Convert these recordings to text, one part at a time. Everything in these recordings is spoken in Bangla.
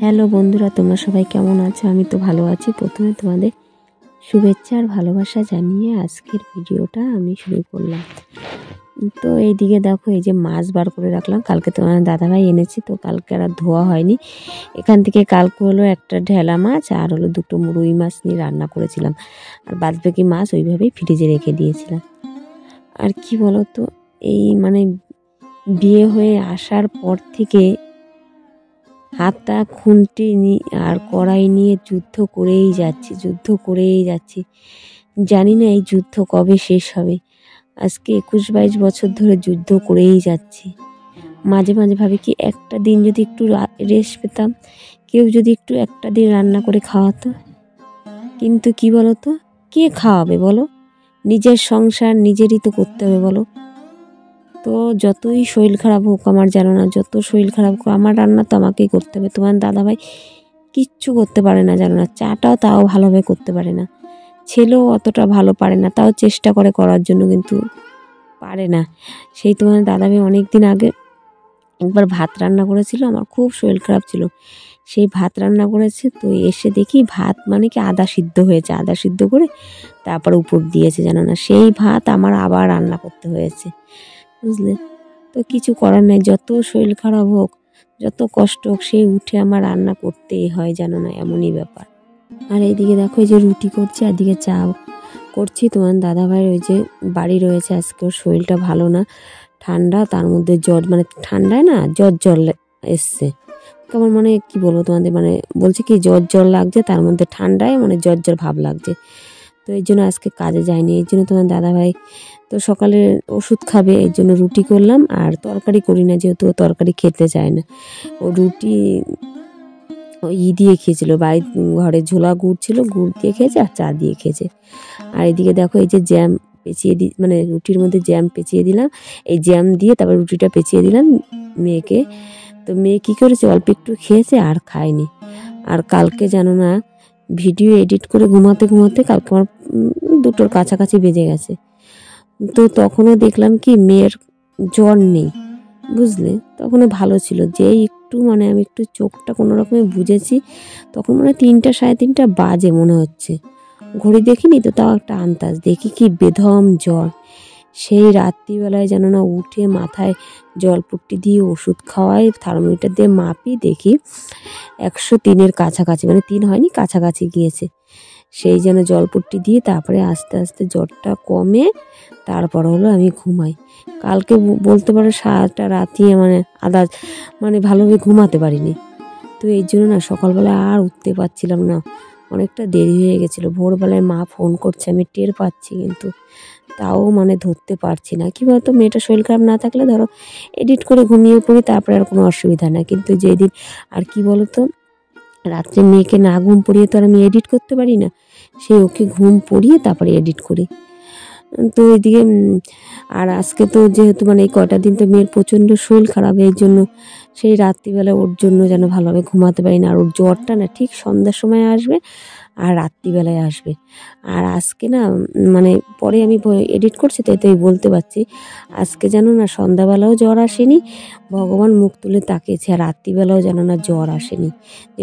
হ্যালো বন্ধুরা, তোমরা সবাই কেমন আছো? আমি তো ভালো আছি। প্রথমে তোমাদের শুভেচ্ছা আর ভালোবাসা জানিয়ে আজকের ভিডিওটা আমি শুরু করলাম। তো এইদিকে দেখো, এই যে মাছ বার করে রাখলাম, কালকে তোমার দাদাভাই এনেছি, তো কালকে আর ধোয়া হয়নি। এখান থেকে কালকে হলো একটা ঢেলা মাছ আর হলো দুটো রুই মাছ নিয়ে রান্না করেছিলাম, আর বাদবাকি মাছ ওইভাবেই ফ্রিজে রেখে দিয়েছিলাম। আর কি বলো তো, এই বিয়ে হয়ে আসার পর থেকে হাতা খুন্তি আর কড়াই নিয়ে যুদ্ধ করেই যাচ্ছি। জানি না এই যুদ্ধ কবে শেষ হবে। আজকে 21-22 বছর ধরে যুদ্ধ করেই যাচ্ছি। মাঝে মাঝে ভাবি কি একটা দিন যদি একটু রেস্ট পেতাম, কেউ যদি একটু একটা দিন রান্না করে খাওয়াতো। কিন্তু কি বলো তো, কে খাওয়াবে বলো? নিজের সংসার নিজেরই তো করতে হবে বলো। তো যতই শরীর খারাপ হোক আমার, জানো না, যত শরীর খারাপ হোক আমার রান্না তো আমাকেই করতে হবে। তোমার দাদাভাই কিচ্ছু করতে পারে না, জানো না, চাটাও তাও ভালোভাবে করতে পারে না। ছেলেও অতটা ভালো পারে না, তাও চেষ্টা করে করার জন্য, কিন্তু পারে না। সেই তোমার দাদাভাই অনেক দিন আগে একবার ভাত রান্না করেছিল, আমার খুব শরীর খারাপ ছিল, সেই ভাত রান্না করেছে। তো এসে দেখি ভাত কি আদা সিদ্ধ হয়েছে, আদা সিদ্ধ করে তারপর উপর দিয়েছে, জানো না, সেই ভাত আমার আবার রান্না করতে হয়েছে, বুঝলে। তো কিছু করার নাই, যত শরীর খারাপ হোক, যত কষ্ট হোক, সে উঠে আমার রান্না করতেই হয়, জানো না, এমনই ব্যাপার। আর এইদিকে দেখো, এই যে রুটি করছি, এদিকে চা করছি। তোমার দাদাভাইয়ের ওই যে বাড়ি রয়েছে, আজকে ওর শরীরটা ভালো না, ঠান্ডা, তার মধ্যে জ্বর, ঠান্ডায় না জ্বর এসছে কেমন, কি বলবো তোমাদের, বলছে কি জ্বর লাগছে, তার মধ্যে ঠান্ডায় জ্বর ভাব লাগছে। তো এই জন্য আজকে কাজে যায়নি। এই জন্য তোমার দাদাভাই তো সকালে ওষুধ খাবে, এই জন্য রুটি করলাম, আর তরকারি করি না, যেহেতু তরকারি খেতে চায় না। ও রুটি দিয়ে খেয়েছিল, ঘরে ঝোলা গুড় ছিল, গুড় দিয়ে খেয়েছে আর চা দিয়ে খেয়েছে। আর এদিকে দেখো, এই যে জ্যাম পেঁচিয়ে রুটির মধ্যে জ্যাম পেঁচিয়ে দিলাম, এই জ্যাম দিয়ে তারপর রুটিটা পেঁচিয়ে দিলাম মেয়েকে। তো মেয়ে কী করেছে, অল্প একটু খেয়েছে আর খায়নি। আর কালকে জানো না, ভিডিও এডিট করে ঘুমাতে কালকে আমার 2টোর কাছাকাছি বেজে গেছে। তো তখনও দেখলাম কি মেয়ের জ্বর নেই, বুঝলে, তখনও ভালো ছিল। যেই একটু আমি একটু চোখটা কোনো রকমে বুঝেছি, তখন 3টা 3:30 বাজে মনে হচ্ছে, ঘড়ি দেখিনি তো, তাও একটা আন্দাজ, দেখি কি বেদম জ্বর। সেই রাত্রিবেলায় জানো না, উঠে মাথায় জলপট্টি দিয়ে ওষুধ খাওয়াই, থার্মোমিটার দিয়ে মাপি, দেখি 103-এর কাছাকাছি, 3 হয়নি, কাছাকাছি গিয়েছে। সেই যেন জলপট্টি দিয়ে তারপরে আস্তে আস্তে জ্বরটা কমে তারপর হলো আমি ঘুমাই। কালকে বলতে পারো সারাটা রাতি আদা ভালোভাবে ঘুমাতে পারিনি। তো এই জন্য না সকালবেলা আর উঠতে পারছিলাম না, অনেকটা দেরি হয়ে গেছিলো। ভোরবেলায় মা ফোন করছে, আমি টের পাচ্ছি, কিন্তু তাও ধরতে পারছি না। কী বলতো, মেয়েটা শরীর খারাপ না থাকলে ধরো এডিট করে ঘুমিয়ে পড়ি, তারপরে আর কোনো অসুবিধা না। কিন্তু যেদিন, আর কি বলতো, রাত্রে মেয়েকে না ঘুম পড়িয়ে তো আর আমি এডিট করতে পারি না, সেই ওকে ঘুম পড়িয়ে তারপরে এডিট করি। তো এদিকে আর আজকে তো যেহেতু এই কয়টা দিন তো মেয়ের প্রচণ্ড শরীর খারাপ, এই জন্য সেই রাত্রিবেলা ওর জন্য যেন ভালোভাবে ঘুমাতে পারি না। আর ওর জ্বরটা না ঠিক সন্ধ্যার সময় আসবে আর রাত্রিবেলায় আসবে। আর আজকে না পরে আমি এডিট করছি, তাই তো বলতে পারছি, আজকে যেন না সন্ধ্যাবেলাও জ্বর আসেনি, ভগবান মুখ তুলে তাকিয়েছে, আর রাত্রিবেলাও যেন না জ্বর আসেনি।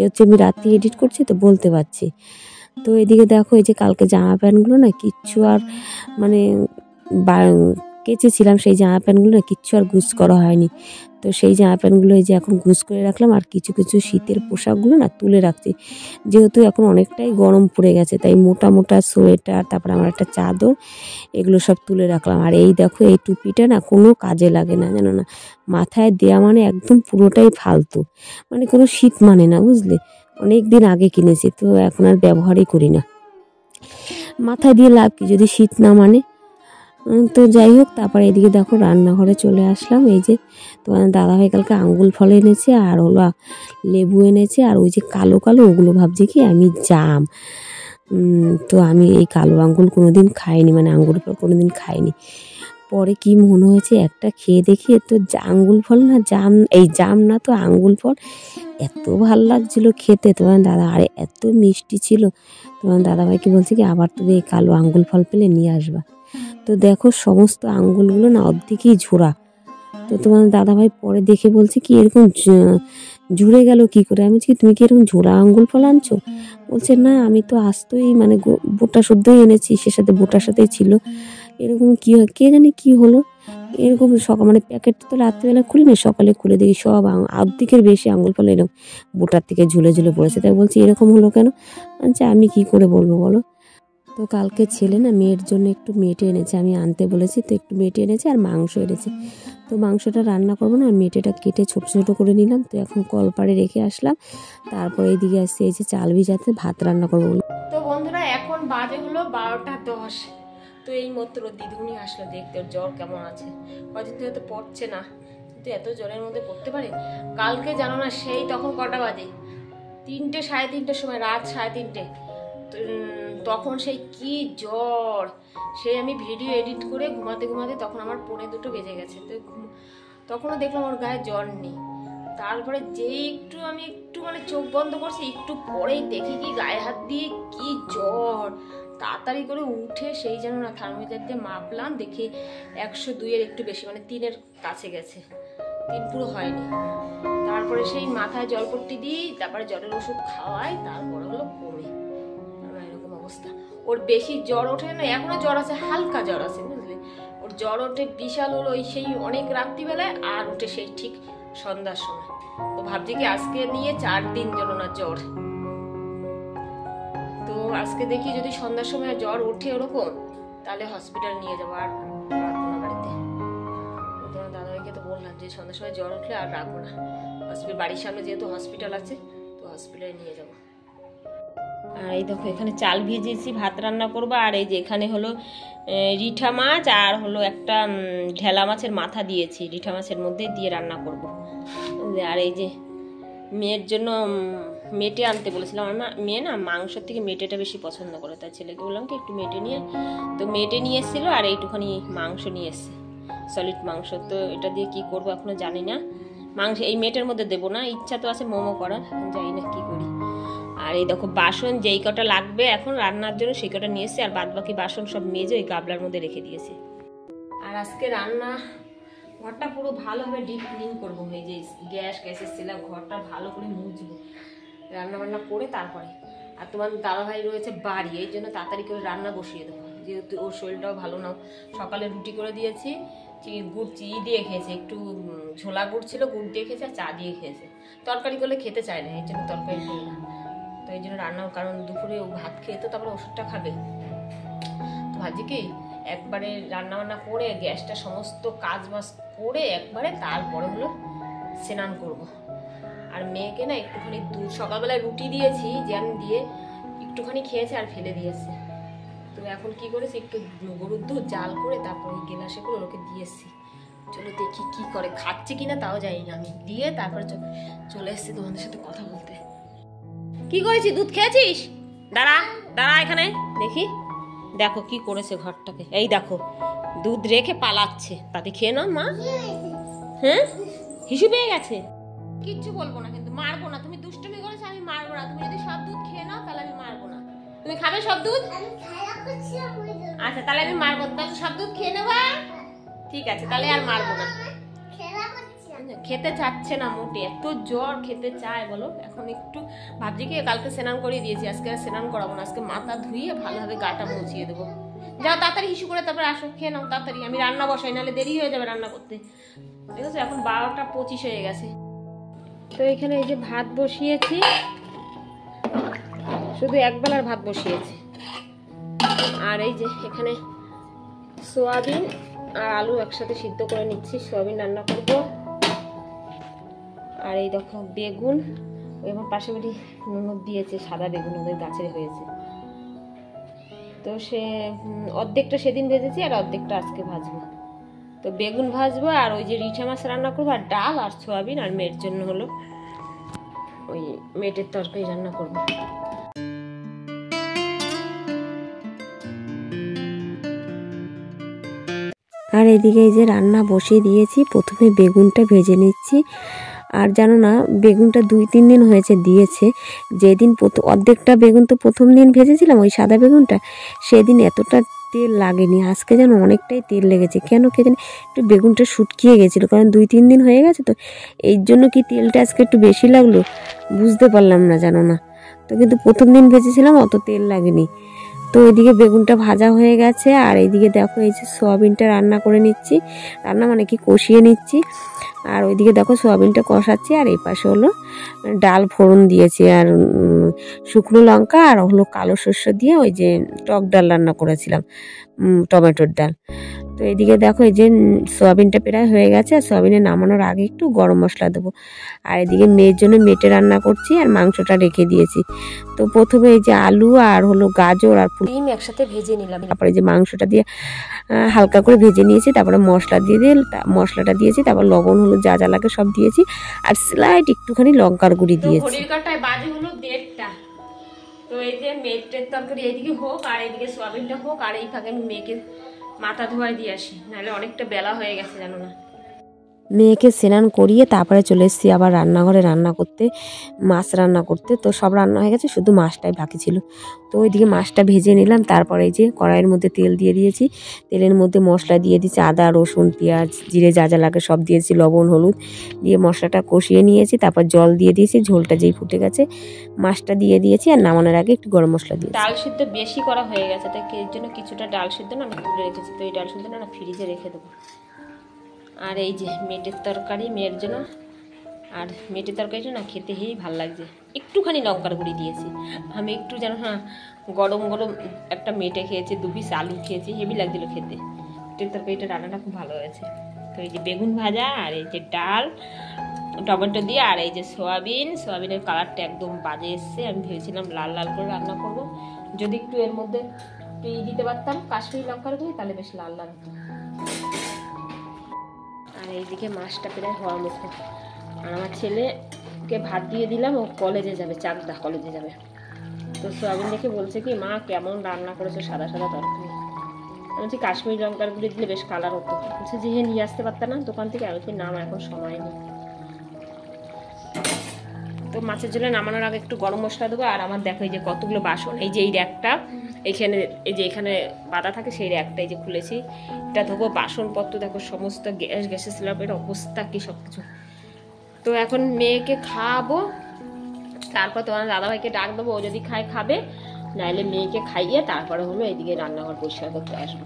হচ্ছে আমি রাত্রি এডিট করছি তো বলতে পারছি। তো এদিকে দেখো, এই যে কালকে জামা প্যান্টগুলো না কিচ্ছু আর কেচেছিলাম, সেই জামা প্যান্টগুলো না কিচ্ছু আর গুছ করা হয়নি। তো সেই জামা প্যান্টগুলো এই যে এখন গুছ করে রাখলাম, আর কিছু কিছু শীতের পোশাকগুলো না তুলে রাখছি, যেহেতু এখন অনেকটাই গরম পড়ে গেছে, তাই মোটা মোটা সোয়েটার, তারপর আমার একটা চাদর, এগুলো সব তুলে রাখলাম। আর এই দেখো, এই টুপিটা না কোনো কাজে লাগে না, জানো না, মাথায় দেওয়া একদম পুরোটাই ফালতু, কোনো শীত না, বুঝলে। অনেক দিন আগে কিনেছি, তো এখন আর ব্যবহারই করি না। মাথায় দিয়ে লাভ কি যদি শীত না তো যাই হোক, তারপরে এদিকে দেখো রান্নাঘরে চলে আসলাম। এই যে তোমার দাদাভাই কালকে আঙ্গুল ফল এনেছে, আর হলো লেবু এনেছে, আর ওই যে কালো কালো ওগুলো ভাবছি কি আমি জাম। তো আমি এই কালো আঙ্গুল কোনোদিন খাইনি, আঙ্গুর ফল কোনোদিন খাইনি। পরে কি মনে হয়েছে, একটা খেয়ে দেখি, তো আঙ্গুল ফল না জাম, এই জাম না তো আঙ্গুল ফল, এত ভাল লাগছিলো খেতে তোমার দাদা, আরে এত মিষ্টি ছিল। তোমার দাদাভাইকে বলছে কি আবার তুমি এই কালো আঙ্গুল ফল পেলে নিয়ে আসবা। তো দেখো সমস্ত আঙ্গুলগুলো না অর্ধেকই ঝোড়া। তো তোমার দাদাভাই পরে দেখে বলছে কি এরকম ঝুড়ে গেল কি করে? আমি বলছি তুমি কি এরকম ঝোড়া আঙ্গুল ফল আনছো? বলছে না আমি তো আস্তই মানে বোটা শুদ্ধই এনেছি, সে সাথে বোটার সাথেই ছিল। এরকম কি হয় কে জানি কি হলো, এরকম মানে প্যাকেট তো রাত্রিবেলা খুলি না, সকালে খুলে দেখি সব অর্ধেকের বেশি আঙ্গুল ফল এরকম বোটার থেকে ঝুলে ঝুলে পড়েছে। তাই বলছি এরকম হলো কেন? আচ্ছা আমি কি করে বলবো বলো। তো কালকে ছেলে না মেয়ের জন্য একটু মেটে এনেছে, আমি আনতে বলেছি তো একটু মেটে এনেছে আর মাংস এনেছে। তো মাংসটা রান্না করবো না, মেটেটা কেটে ছোট ছোট করে নিলাম। তো এখন কলপাড়ে রেখে আসলাম, তারপরে এইদিকে আসছে এই যে চাল ভিজাতে ভাত রান্না করবো। তো বন্ধুরা এখন বাজে হলো 12টা 10। তো এই মাত্র দিদিমণি আসলো দেখতে ওর জ্বর কেমন আছে। কদিন ধরে তো পড়ছে না, কিন্তু এত জ্বরের মধ্যে পড়তে পারে। কালকে জানো না সেই তখন কটা বাজে, 3টে 3:30টার সময়, রাত 3:30। তখন সেই কি জ্বর, সেই আমি ভিডিও এডিট করে ঘুমাতে ঘুমাতে তখন আমার 1:45 বেজে গেছে। তো তখনও দেখলাম ওর গায়ে জ্বর নেই। তারপরে যেই আমি একটু মানে চোখ বন্ধ করছি, একটু পরেই দেখি কি গায়ে হাত দিয়ে কি জ্বর। তাড়াতাড়ি করে উঠে সেই যেন না থার্মোমিটার দিয়ে মাপলাম, দেখি 102-এর একটু বেশি, মানে 3-এর কাছে গেছে, 3 পুরো হয়নি। তারপরে সেই মাথায় জলপট্টি দিই, তারপরে জ্বরের ওষুধ খাওয়াই, তারপরে হলো কমে। এরকম অবস্থা। ওর বেশি জ্বর ওঠে না, এখনো জ্বর আছে, হালকা জ্বর আছে বুঝলে। ওর জ্বর ওঠে বিশাল হলো ওই সেই অনেক রাত্রিবেলায়, আর ওঠে সেই ঠিক সন্ধ্যার সময়। তো ভাবছি কি আজকে নিয়ে 4 দিন যেন না জ্বর। তো আজকে দেখি যদি সন্ধ্যার সময় জ্বর ওঠে ওরকম, তাহলে হসপিটাল নিয়ে যাবো, আর রাখবো না বাড়িতে। তোমার দাদাভাইকে তো বললাম যে সন্ধ্যার সময় জ্বর উঠলে আর রাখবো না, হসপিটাল বাড়ির সামনে যেহেতু হসপিটাল আছে, তো হসপিটালে নিয়ে যাবো। আর এই দেখো এখানে চাল ভিজিয়েছি, ভাত রান্না করবো। আর এই যে এখানে হলো রিঠা মাছ, আর হলো একটা ঢেলা মাছের মাথা দিয়েছি, রিঠা মাছের মধ্যে দিয়ে রান্না করব। আর এই যে মেয়ের জন্য মেটে আনতে বলেছিলাম, আমার মেয়ে না মাংসের থেকে মেটেটা বেশি পছন্দ করে, তাই ছেলেকে বললাম কি একটু মেটে নিয়ে, তো মেটে নিয়ে এসেছিলো আর এইটুখানি মাংস নিয়ে এসছে, সলিড মাংস। তো এটা দিয়ে কি করবো এখনো জানি না। মাংস এই মেটের মধ্যে দেবো না, ইচ্ছা তো আছে মোমো করার, জানি না কি করি। আর এই দেখো বাসন যেই কটা লাগবে এখন রান্নার জন্য সেই কটা নিয়ে এসেছি, আর বাদ বাকি বাসন সব মেজে ওই গাবলার মধ্যে রেখে দিয়েছি। আর আজকে রান্না ঘরটা পুরো ভালোভাবে ডিপ ক্লিন করবো, এই যে গ্যাসের সিলাম ঘরটা ভালো করে মুছবো রান্না বান্না করে তারপরে। আর তোমার দাদাভাই রয়েছে বাড়ি, এই জন্য তাড়াতাড়ি করে রান্না বসিয়ে দেবো, যেহেতু ওর শরীরটাও ভালো না। সকালে রুটি করে দিয়েছি, গুড় চিনি দিয়ে খেয়েছে, একটু ঝোলা গুড় ছিল, গুড় দিয়ে খেয়েছে আর চা দিয়ে খেয়েছে। তরকারি করলে খেতে চায় না, এই জন্য তরকারি করি না। তো এই জন্য রান্না, কারণ দুপুরে ও ভাত খেয়ে তো তারপরে ওষুধটা খাবে। তো ভাবছি কি একবারে রান্না বান্না করে গ্যাসটা সমস্ত কাজ বাজ করে একবারে তারপরে হলো স্নান করব। আর মেয়েকে না একটুখানি দুধ, সকালবেলায় রুটি দিয়েছি জ্যাম দিয়ে, একটুখানি খেয়েছে আর ফেলে দিয়েছে। তো এখন কি করেছি, একটু গরুর দুধ জাল করে তারপর ওই গেলাসে করে ওকে দিয়েছি। চলো দেখি কি করে, খাচ্ছে কিনা তাও জানি না। আমি দিয়ে তারপরে চলে এসেছি তোমাদের সাথে কথা বলতে। কি করেছি, দুধ খেয়েছিস? দাঁড়া দাঁড়া এখানে দেখি, দেখো কি করেছে ঘরটাকে। এই দেখো দুধ রেখে পালাচ্ছে, তাতে খেয়ে নাও মা। হ্যাঁ হিসু পেয়ে গেছে, কিচ্ছু বলবো না কিন্তু, মারবো না। তুমি দুষ্টুমি করেছো, আমি মারবো না। তুমি যদি সব দুধ খেয়ে নাও তাহলে আমি মারবো না। তুমি খাবে সব দুধ? আচ্ছা তাহলে আমি মারবো, তাহলে সব দুধ খেয়ে নেবা, ঠিক আছে তাহলে আর মারবো না। খেতে চাচ্ছে না মোটে, এত জ্বর খেতে চায় বলো। এখন একটু ভাবছি কি কালকে স্নান করিয়ে দিয়েছি, আজকে আর স্নান করাবো না, আজকে মাথা ধুইয়ে ভালোভাবে গাটা মুছিয়ে দেবো। যাও তাড়াতাড়ি হিসু করে তারপরে আসো, খেয়ে নাও তাড়াতাড়ি। আমি রান্না বসাই, নাহলে দেরি হয়ে যাবে রান্না করতে। ঠিক আছে এখন 12টা 25 হয়ে গেছে। তো এখানে এই যে ভাত বসিয়েছি, শুধু একবেলার ভাত বসিয়েছি। আর এই যে এখানে সোয়াবিন আর আলু একসাথে সিদ্ধ করে নিচ্ছি, সোয়াবিন রান্না করব। আর এই দেখো বেগুন, ওই আমার পাশে বাড়ি ননদ দিয়েছে সাদা বেগুন, ওদের গাছের হয়েছে। তো সে অর্ধেকটা সেদিন ভেজেছি আর অর্ধেকটা আজকে ভাজবো। তো বেগুন ভাজবো, আর ওই যে রিঠা মাছ রান্না করবো, আর ডাল আর সোয়াবিন, আর মেয়ের জন্য হলো ওই মেটের তরকারি রান্না করবো। আর এদিকে এই যে রান্না বসিয়ে দিয়েছি, প্রথমে বেগুনটা ভেজে নিচ্ছি। আর জানো না বেগুনটা 2-3 দিন হয়েছে দিয়েছে। যেদিন অর্ধেকটা বেগুন তো প্রথম দিন ভেজেছিলাম ওই সাদা বেগুনটা, সেদিন এতটা তেল লাগেনি, আজকে যেন অনেকটাই তেল লেগেছে। কেন কে জানি, একটু বেগুনটা শুটকিয়ে গেছিলো, কারণ 2-3 দিন হয়ে গেছে তো, এই জন্য কি তেলটা আজকে একটু বেশি লাগলো বুঝতে পারলাম না, জানো না। তো কিন্তু প্রথম দিন ভেজেছিলাম অত তেল লাগেনি। তো এদিকে বেগুনটা ভাজা হয়ে গেছে, আর এইদিকে দেখো এই যে সোয়াবিনটা রান্না করে নিচ্ছি, রান্না মানে কি কষিয়ে নিচ্ছি। আর ওইদিকে দেখো সোয়াবিনটা কষাচ্ছি, আর এই পাশে হলো ডাল ফোড়ন দিয়েছি, আর শুকনো লঙ্কা আর হলো কালো শস্য দিয়ে ওই যে টক ডাল রান্না করেছিলাম, টমেটোর ডাল। তো এদিকে দেখো এই যে সোয়াবিনটা প্রায় হয়ে গেছে, আর সোয়াবিনে নামানোর আগে একটু গরম মশলা দেবো। আর এদিকে মেয়ের জন্য মেটে রান্না করছি, আর মাংসটা রেখে দিয়েছি। তো প্রথমে এই যে আলু আর হলো গাজর আর ডিম একসাথে ভেজে নিলাম, তারপরে যে মাংসটা দিয়ে হালকা করে ভেজে নিয়েছি, তারপরে মশলা দিয়ে মশলাটা দিয়েছি, তারপর লবণ হলো যা যা লাগে সব দিয়েছি, আর স্লাইড একটুখানি লঙ্কার গুঁড়ি দিয়েছি। ঘড়ির কাঁটায় বাজে হলো 1:30। তো এই যে মেয়ের তরকারি এইদিকে হোক, আর এইদিকে সোয়াবিনটা হোক, আর এই ফাঁকে আমি মেয়েকে মাথা ধোয়াই দিয়ে আসি, নাহলে অনেকটা বেলা হয়ে গেছে জানো না। মেয়েকে স্নান করিয়ে তারপরে চলে এসেছি আবার রান্নাঘরে রান্না করতে, মাছ রান্না করতে। তো সব রান্না হয়ে গেছে, শুধু মাছটাই বাকি ছিল। তো ওইদিকে মাছটা ভেজে নিলাম, তারপরে এই যে কড়াইয়ের মধ্যে তেল দিয়ে দিয়েছি, তেলের মধ্যে মশলা দিয়ে দিয়েছি, আদা রসুন পেঁয়াজ জিরে যা যা লাগে সব দিয়েছি, লবণ হলুদ দিয়ে মশলাটা কষিয়ে নিয়েছি, তারপর জল দিয়ে দিয়েছি, ঝোলটা যেই ফুটে গেছে মাছটা দিয়ে দিয়েছি, আর নামানোর আগে একটু গরম মশলা দিয়েছি। ডাল সিদ্ধ বেশি করা হয়ে গেছে, তাই এর জন্য কিছুটা ডাল সিদ্ধ না আমি তুলে রেখেছি। তো এই ডাল সিদ্ধ না ফ্রিজে রেখে দেবো। আর এই যে মেটের তরকারি মেয়ের জন্য, আর মেটের তরকারিটা না খেতে হেই ভাল লাগছে। একটুখানি লঙ্কার গুঁড়ি দিয়েছি আমি, একটু যেন গরম গরম একটা মেটে খেয়েছি, 2 পিস আলু খেয়েছি, হেভি লাগছিল খেতে। মেটের তরকারিটা রান্নাটা খুব ভালো হয়েছে। তো এই যে বেগুন ভাজা, আর এই যে ডাল টমেটো দিয়ে, আর এই যে সোয়াবিনের কালারটা একদম বাজে এসছে। আমি ভেবেছিলাম লাল লাল করে রান্না করব, যদি একটু এর মধ্যে দিতে পারতাম কাশ্মীরি লঙ্কার গুঁড়ি, তাহলে বেশ লাল লাল হতো। আর এইদিকে মাছটা প্রায় হওয়ার মতো, আর আমার ছেলেকে ভাত দিয়ে দিলাম, ও কলেজে যাবে, চাকদা কলেজে যাবে। তো সোয়াবিন দেখে বলছে কি, মা কেমন রান্না করেছো সাদা সাদা তরকারি। আমি বলছি কাশ্মীরি লঙ্কার গুঁড়ি দিলে বেশ কালার হতো। বলছে যে নিয়ে আসতে পারতাম না দোকান থেকে। আমি বলছি না, আমার এখন সময় নেই। তো মাছের ঝোলে নামানোর আগে একটু গরম মশলা দেবো। আর আমার দেখো এই যে কতগুলো বাসন, এই যে এই র্যাকটা এইখানে, এই যে এখানে বাঁধা থাকে সেই র্যাকটা এই যে খুলেছি, এটা ধোবো। বাসনপত্র দেখো সমস্ত, গ্যাসের সিলিন্ডারের অবস্থা কি সব কিছু। তো এখন মেয়েকে খাওয়াবো, তারপর তোমার দাদাভাইকে ডাক দেবো, ও যদি খায় খাবে, নাহলে মেয়েকে খাইয়ে তারপরে হলো এইদিকে রান্নাঘর পরিষ্কার করতে আসবো।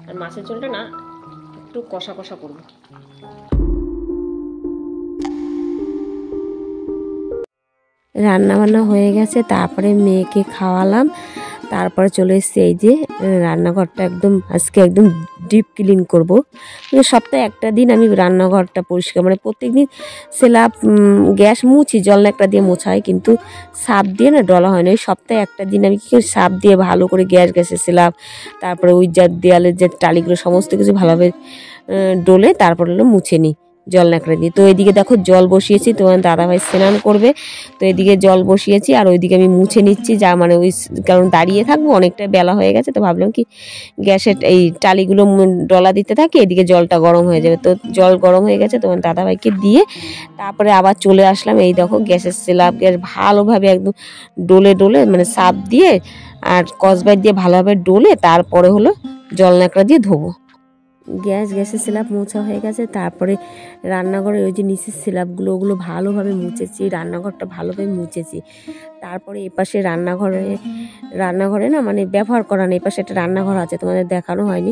আর মাছের ঝোলটা না একটু কষা কষা করবো। রান্না বান্না হয়ে গেছে, তারপরে মেয়েকে খাওয়ালাম, তারপরে চলে এসেছি এই যে রান্নাঘরটা একদম আজকে একদম ডিপ ক্লিন করবো। সপ্তাহে একটা দিন আমি রান্নাঘরটা পরিষ্কার, মানে প্রত্যেক দিন স্ল্যাব গ্যাস মুছি, জল ন্যাকড়া দিয়ে মোছা হয়, কিন্তু সাপ দিয়ে না ডলা হয় না। ওই সপ্তাহে একটা দিন আমি কি করি, সাপ দিয়ে ভালো করে গ্যাসের স্ল্যাব, তারপরে ওই যা দেয়ালের যে টালিগুলো সমস্ত কিছু ভালোভাবে ডলে তারপরে হলো মুছে নিই জল ন্যাকড়া দিয়ে। তো এইদিকে দেখো জল বসিয়েছি, তোমার দাদাভাই স্নান করবে, তো এদিকে জল বসিয়েছি, আর ওইদিকে আমি মুছে নিচ্ছি, যা মানে ওই কারণ দাঁড়িয়ে থাকবো, অনেকটা বেলা হয়ে গেছে। তো ভাবলাম কি গ্যাসের এই টালিগুলো ডলা দিতে থাকি, এদিকে জলটা গরম হয়ে যাবে। তো জল গরম হয়ে গেছে, তোমার দাদাভাইকে দিয়ে তারপরে আবার চলে আসলাম। এই দেখো গ্যাসের স্ল্যাব গ্যাস ভালোভাবে একদম ডলে মানে সাপ দিয়ে আর কসবাইট দিয়ে ভালোভাবে ডলে তারপরে হলো জল ন্যাকড়া দিয়ে ধোবো। গ্যাসের স্ল্যাব মোছা হয়ে গেছে, তারপরে রান্নাঘরে ওই যে নিচের স্ল্যাবগুলো ওগুলো ভালোভাবে মুছেছি, রান্নাঘরটা ভালোভাবে মুছেছি। তারপরে এপাশে রান্নাঘরে না মানে ব্যবহার করা না, এপাশে একটা রান্নাঘর আছে, তোমাদের দেখানো হয়নি।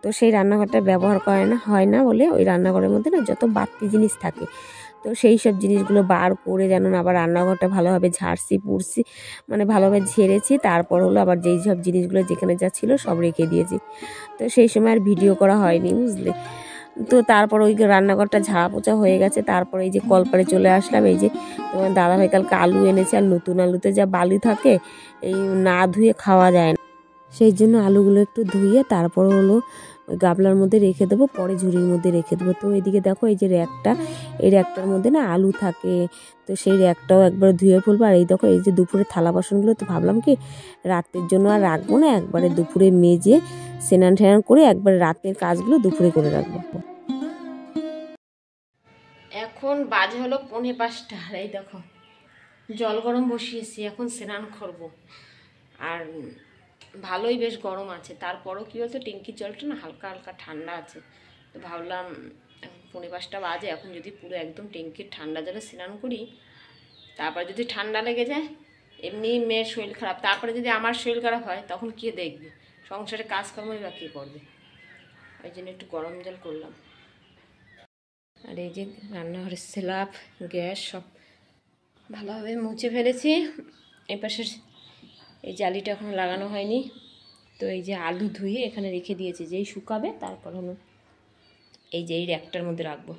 তো সেই রান্নাঘরটা ব্যবহার হয় না বলে ওই রান্নাঘরের মধ্যে না যত বাড়তি জিনিস থাকে, তো সেই সব জিনিসগুলো বার করে যেন আবার রান্নাঘরটা ভালোভাবে ঝাড়ছি পুড়ছি, মানে ভালোভাবে ঝেড়েছি। তারপর হলো আবার যেই সব জিনিসগুলো যেখানে যা ছিল সব রেখে দিয়েছি। তো সেই সময় আর ভিডিও করা হয়নি, বুঝলে। তো তারপর ওই রান্নাঘরটা ঝাড়া পোছা হয়ে গেছে, তারপরে এই যে কলপারে চলে আসলাম। এই যে তোমার দাদাভাই কালকে আলু এনেছে, আর নতুন আলুতে যা বালি থাকে এই না ধুয়ে খাওয়া যায় না, সেই জন্য আলুগুলো একটু ধুয়ে তারপর হলো ওই গাবলার মধ্যে রেখে দেবো, পরে ঝুড়ির মধ্যে রেখে দেবো। তো এদিকে দেখো এই যে র্যাকটা, এই র্যাকটার মধ্যে না আলু থাকে, তো সেই র্যাকটাও একবার ধুয়ে ফেলবো। আর এই দেখো এই যে দুপুরে থালা বাসনগুলো, তো ভাবলাম কি রাতের জন্য আর রাখবো না, একবারে দুপুরে মেজে স্নান ঠেনান করে একবারে রাতের কাজগুলো দুপুরে করে রাখবো। এখন বাজে হলো 4:45। এই দেখো জল গরম বসিয়েছি, এখন স্নান করবো। আর ভালোই বেশ গরম আছে, তারপরও কী বলতো ট্যাঙ্কির জলটা না হালকা হালকা ঠান্ডা আছে। তো ভাবলাম 4:45 বাজে, এখন যদি পুরো একদম ট্যাঙ্কির ঠান্ডা জলে স্নান করি, তারপর যদি ঠান্ডা লেগে যায়, এমনি মেয়ের শরীর খারাপ, তারপরে যদি আমার শরীর খারাপ হয় তখন কে দেখবে, সংসারে কাজকর্মই বা কে করবে। ওই জন্য একটু গরম জল করলাম। আর এই যে রান্নাঘরের স্ল্যাব গ্যাস সব ভালোভাবে মুছে ফেলেছি। এই পাশের এই জালিটা এখনো লাগানো হয়নি। তো এই যে আলু ধুয়ে এখানে রেখে দিয়েছি, যেই শুকাবে তারপর হলো এই যে এই র্যাকটার মধ্যে রাখবো।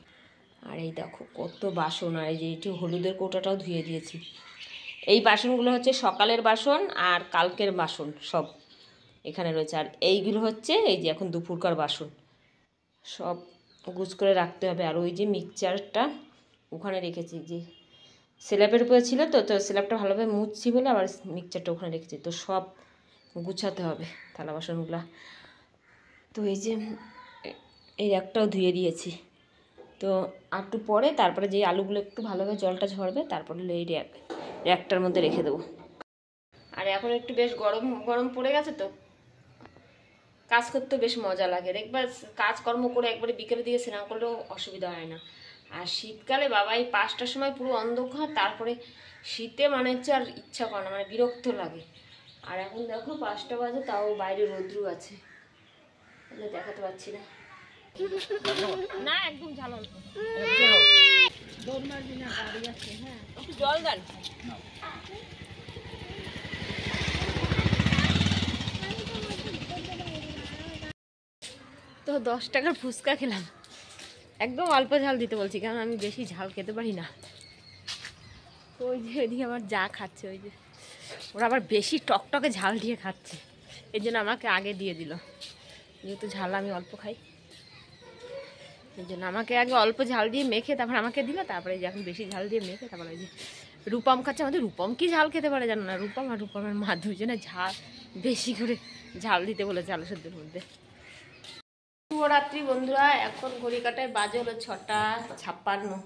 আর এই দেখো কত বাসন, আর এই যে একটু হলুদের কৌটাটাও ধুয়ে দিয়েছি। এই বাসনগুলো হচ্ছে সকালের বাসন আর কালকের বাসন সব এখানে রয়েছে। আর এইগুলো হচ্ছে এই যে এখন দুপুরকার বাসন, সব গুছ করে রাখতে হবে। আর ওই যে মিক্সচারটা ওখানে রেখেছি, যে স্ল্যাবের উপরে ছিল, তো স্ল্যাবটা ভালোভাবে মুছছি বলে আবার মিক্সচারটা ওখানে রেখেছি। তো সব গুছাতে হবে থালা বাসনগুলো। তো এই যে এই একটাও ধুয়ে দিয়েছি। তো একটু পরে তারপরে যে আলুগুলো একটু ভালোভাবে জলটা ঝরবে, তারপরে এই র্যাকটার মধ্যে রেখে দেবো। আর এখন একটু বেশ গরম গরম পড়ে গেছে, তো কাজ করতে বেশ মজা লাগে। দেখবার কাজকর্ম করে একবারে বিকেলের দিকে স্নান করলেও অসুবিধা হয় না। আর শীতকালে বাবা এই 5টার সময় পুরো অন্ধকার, তারপরে শীতে মানে হচ্ছে আর ইচ্ছা করে না, মানে বিরক্ত লাগে। আর এখন দেখো 5টা বাজে, তাও বাইরে রৌদ্র আছে, দেখাতে পাচ্ছি না। না একদম ঝাল অল্প, হ্যাঁ একটু জল দেন। তো 10 টাকার ফুচকা খেলাম, একদম অল্প ঝাল দিতে বলছি, কারণ আমি বেশি ঝাল খেতে পারি না। তো ওই যে ওইদিকে আমার যা খাচ্ছে, ওই যে ওরা আবার বেশি টকটকে ঝাল দিয়ে খাচ্ছে, এই জন্য আমাকে আগে দিয়ে দিল। যেহেতু ঝাল আমি অল্প খাই, এই জন্য আমাকে আগে অল্প ঝাল দিয়ে মেখে তারপর আমাকে দিল। তারপরে যে এখন বেশি ঝাল দিয়ে মেখে তারপরে ওই যে রূপম খাচ্ছে। আমাদের রূপম কি ঝাল খেতে পারে জানো না, রূপম আর রূপমের মা দুজনে ঝাল বেশি করে ঝাল দিতে বলেছে আলু সেদ্ধের মধ্যে। শুভরাত্রি বন্ধুরা, এখন ঘড়ি কাটায় বাজে হলো 6:56।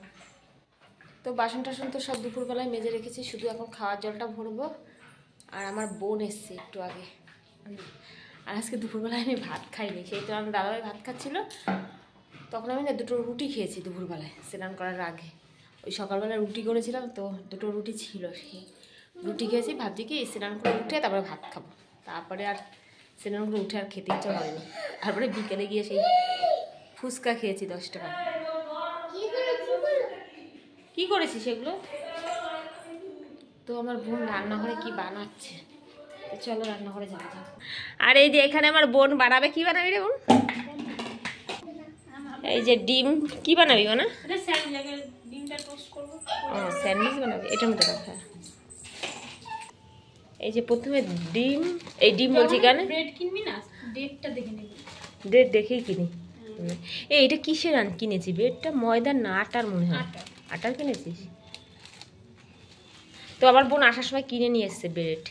তো বাসন টাসন তো সব দুপুরবেলায় মেজে রেখেছি, শুধু এখন খাওয়ার জলটা ভরবো। আর আমার বোন এসছে একটু আগে, আর আজকে দুপুরবেলায় আমি ভাত খাইনি, সেই তো আমার দাদাভাই ভাত খাচ্ছিলো, তখন আমি না 2টো রুটি খেয়েছি দুপুরবেলায় স্নান করার আগে। ওই সকালবেলায় রুটি করেছিলাম, তো 2টো রুটি ছিল, সেই রুটি খেয়েছি। ভাবছি কি স্নান করে উঠে তারপরে ভাত খাবো, তারপরে আর স্নান করে উঠে আর খেতে ইচ্ছা হয়নি। তারপরে বিকেলে গিয়ে সেই ফুচকা খেয়েছি 10 টাকা। কি করেছি সেগুলো? তো আমার বোন রান্নাঘরে কি বানাচ্ছে, চলো রান্নাঘরে যাওয়া যাক। আর এই যে এখানে আমার বোন বানাবে, কি বানাবি রে বোন? এই যে ডিম, কি বানাবি না? স্যান্ডউইচ বানাবি, এটার মধ্যে রাখা। এই যে প্রথমে ডিম, এই ডিম বলছি কেন, ব্রেড কিনবি না, ডেটটা দেখে নিবি। ব্রেড দেখেই কিনি। এই এটা কিসের কিনেছি ব্রেডটা? ময়দার না আটার মনে হয়, আটার কিনেছিস? তো আমার বোন আসার সময় কিনে নিয়ে এসছে ব্রেড,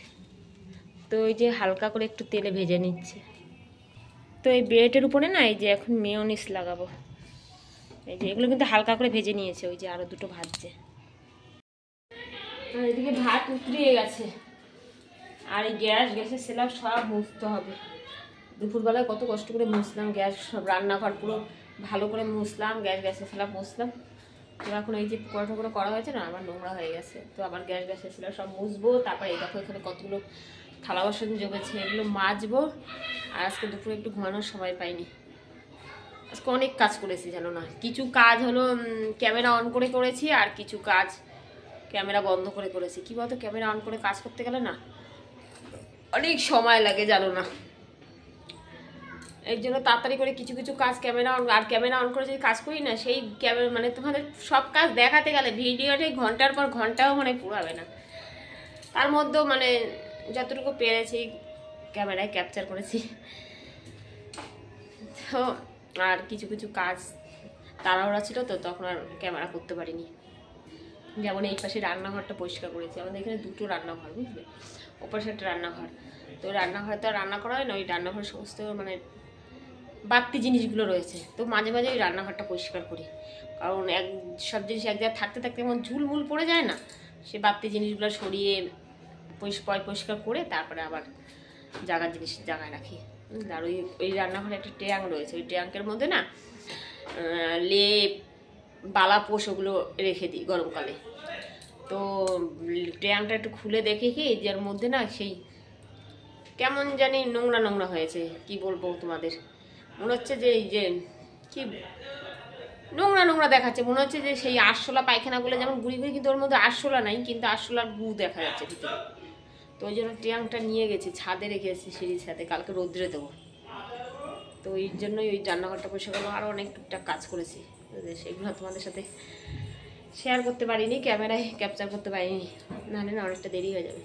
তো ওই যে হালকা করে একটু তেলে ভেজে নিচ্ছে। তো এই ব্রেডের উপরে না এই যে এখন মেয়োনিজ লাগাবো। এই যে এগুলো কিন্তু হালকা করে ভেজে নিয়েছে, ওই যে আরো 2টো ভাজছে। আর এদিকে ভাত উতরিয়ে গেছে, আর এই গ্যাসের স্ল্যাব সব মুছতে হবে। দুপুরবেলায় কত কষ্ট করে মুছলাম গ্যাস, সব রান্নাঘর পুরো ভালো করে মুছলাম, গ্যাসের স্ল্যাব মুছলাম। তো এখন এই যে পকোড়া করা হয়েছে না, আবার নোংরা হয়ে গেছে। তো আবার গ্যাসের স্ল্যাব সব মুছবো। তারপরে এই দেখো এখানে কতগুলো থালা বাসন জমেছে, এগুলো মাজবো। আর আজকে দুপুরে একটু ঘুমানোর সময় পাইনি, আজকে অনেক কাজ করেছি জানো না। কিছু কাজ হলো ক্যামেরা অন করে করেছি, আর কিছু কাজ ক্যামেরা বন্ধ করে করেছি। কী বলতো, ক্যামেরা অন করে কাজ করতে গেলে না অনেক সময় লাগে জানো না, এর জন্য তাড়াতাড়ি করে কিছু কিছু কাজ ক্যামেরা অন, আর ক্যামেরা অন করে যদি কাজ করি না, সেই ক্যামেরা মানে তোমাদের সব কাজ দেখাতে গেলে ভিডিওটাই ঘন্টার পর ঘন্টাও মানে পুরাবে না। তার মধ্যেও মানে যতটুকু পেরেছি ক্যামেরায় ক্যাপচার করেছি। তো আর কিছু কিছু কাজ তাড়াহুড়া ছিল, তো তখন আর ক্যামেরা করতে পারিনি। যেমন এই পাশে রান্নাঘরটা পরিষ্কার করেছি, আমাদের এখানে 2টো রান্নাঘর, বুঝলে, ওপাশে একটা রান্নাঘর। তো রান্নাঘরে তো রান্না করা হয় না, ওই রান্নাঘরের সমস্ত মানে বাড়তি জিনিসগুলো রয়েছে। তো মাঝে মাঝে ওই রান্নাঘরটা পরিষ্কার করি, কারণ সব জিনিস এক জায়গায় থাকতে থাকতে এমন ঝুলমুল পড়ে যায় না, সে বাড়তি জিনিসগুলো সরিয়ে পরিষ্কার করে তারপরে আবার জায়গার জিনিস জায়গায় রাখি। আর ওই রান্নাঘরে একটা ট্যাঙ্ক রয়েছে, ওই ট্যাঙ্কের মধ্যে না লেপ বালা পোষ ওগুলো রেখে দিই গরমকালে। তো ট্যাঙ্কটা একটু খুলে দেখে কি যার মধ্যে না সেই কেমন জানি নোংরা নোংরা হয়েছে, কি বলবো তোমাদের, মনে হচ্ছে যে এই যে কি নোংরা নোংরা দেখাচ্ছে, মনে হচ্ছে যে সেই আরশোলা পায়খানাগুলো যেমন গুড়ি গুড়ি, কিন্তু ওর মধ্যে আরশোলা নাই, কিন্তু আরশোলার গু দেখা যাচ্ছে ভিতরে। তো ওই জন্য ট্যাঙ্কটা নিয়ে গেছি, ছাদে রেখে এসেছি, সিঁড়ির ছাদে, কালকে রোদ্রে দেবো। তো ওই জন্যই ওই রান্নাঘরটা পরিষ্কার করলাম, আরও অনেক টুকটাক কাজ করেছি, সেগুলো তোমাদের সাথে শেয়ার করতে পারিনি, ক্যামেরায় ক্যাপচার করতে পারিনি, নাহলে না অনেকটা দেরি হয়ে যাবে।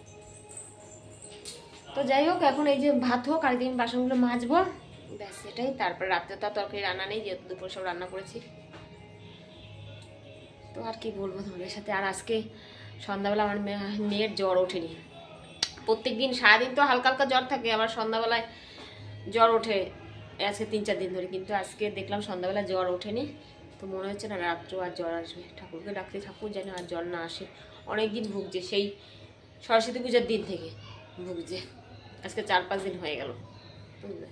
তো যাই হোক, এখন এই যে ভাত হোক, আর দিন বাসনগুলো মাজবো, ব্যাস এটাই। তারপর রাত্রে তো তরকারি রান্না নেই, যেহেতু দুপুর সব রান্না করেছি। তো আর কি বলবো তোমাদের সাথে। আর আজকে সন্ধ্যাবেলা আমার মেয়ের জ্বর ওঠেনি। প্রত্যেক দিন সারাদিন তো হালকা হালকা জ্বর থাকে, আবার সন্ধ্যাবেলায় জ্বর ওঠে আজকে 3-4 দিন ধরে, কিন্তু আজকে দেখলাম সন্ধ্যাবেলা জ্বর ওঠেনি। তো মনে হচ্ছে না রাত্রেও আর জ্বর আসবে, ঠাকুরকে ডাকতে ঠাকুর যেন আর জ্বর না আসে। অনেক দিন ভুগছে, সেই সরস্বতী পূজার দিন থেকে ভুগছে, আজকে 4-5 দিন হয়ে গেল, বুঝলে।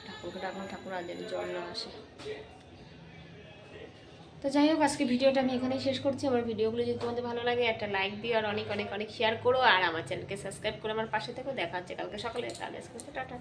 ঠাকুরকে ডাকলাম ঠাকুর আর যেন জ্বর না আসে। তো যাই হোক, আজকে ভিডিওটা আমি এখানেই শেষ করছি। আমার ভিডিওগুলো যদি তোমাদের ভালো লাগে একটা লাইক দিও, আর অনেক অনেক অনেক শেয়ার করো, আর আমার চ্যানেলকে সাবস্ক্রাইব করে আমার পাশে থেকো। দেখা হচ্ছে কালকে সকালে, তাহলে আজকে টাটা।